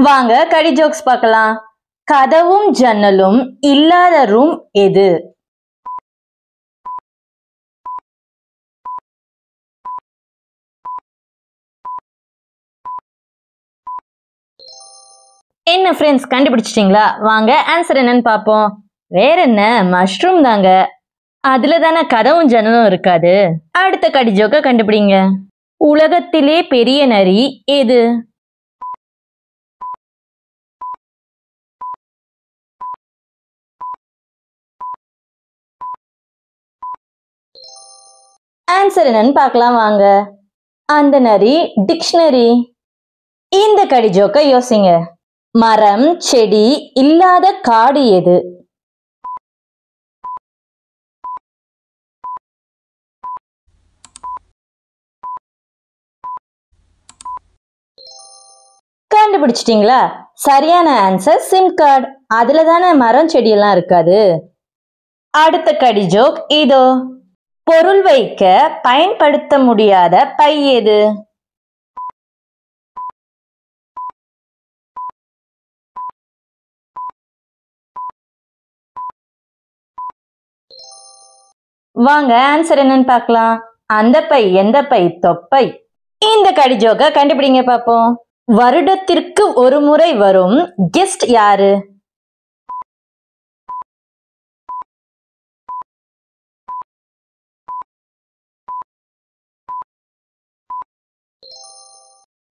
வாங்க கடி ஜோக்ஸ் பார்க்கலாம். கதவும் ஜன்னலும் இல்லாத ரூம் எது? என்ன ஃப்ரெண்ட்ஸ், கண்டுபிடிச்சிட்டீங்களா? வாங்க ஆன்சர் என்னன்னு பார்ப்போம். வேற என்ன, மஷ்ரூம் தாங்க. அதுல தானே கதவும் ஜன்னலும் இருக்காது. அடுத்த கடி ஜோக்க கண்டுபிடிங்க. உலகத்திலே பெரிய நரி எது? ஆன்சர் என்னன்னு பார்க்கலாம் வாங்க. அந்த நரி டிக்ஷனரி. இந்த கடி ஜோக்க யோசிங்க. மரம் செடி இல்லாத காடு எது? கண்டுபிடிச்சிட்டீங்களா? சரியான ஆன்சர் சிம் கார்டு. அதுல தானே மரம் செடியெல்லாம் இருக்காது. அடுத்த கடி ஜோக் இதோ. பொருள் வைக்க பயன்படுத்த முடியாத பை எது? வாங்க ஆன்சர் என்னன்னு பார்க்கலாம். அந்த பை எந்த பை? தொப்பை. இந்த கடி ஜோக்க கண்டுபிடிங்க பாப்போம். வருடத்திற்கு ஒரு முறை வரும் கெஸ்ட் யாரு?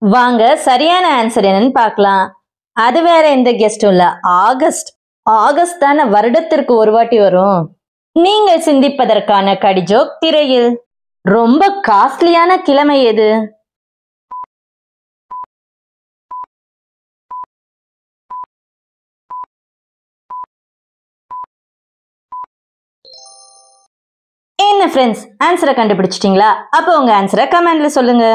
வாங்க சரியான ஆன்சர் என்னன்னு பார்க்கலாம். அது வேற எந்த கெஸ்டும் இல்ல, ஆகஸ்ட். ஆகஸ்ட் தானே வருடத்திற்கு ஒரு வாட்டி வரும். நீங்கள் சிந்திப்பதற்கான கடி ஜோக் திரையில். ரொம்ப காஸ்ட்லியான கிழமை எது? என்ன ஃப்ரெண்ட்ஸ், ஆன்சரை கண்டுபிடிச்சிட்டீங்களா? அப்போ உங்க ஆன்சரை கமெண்ட்ல சொல்லுங்க.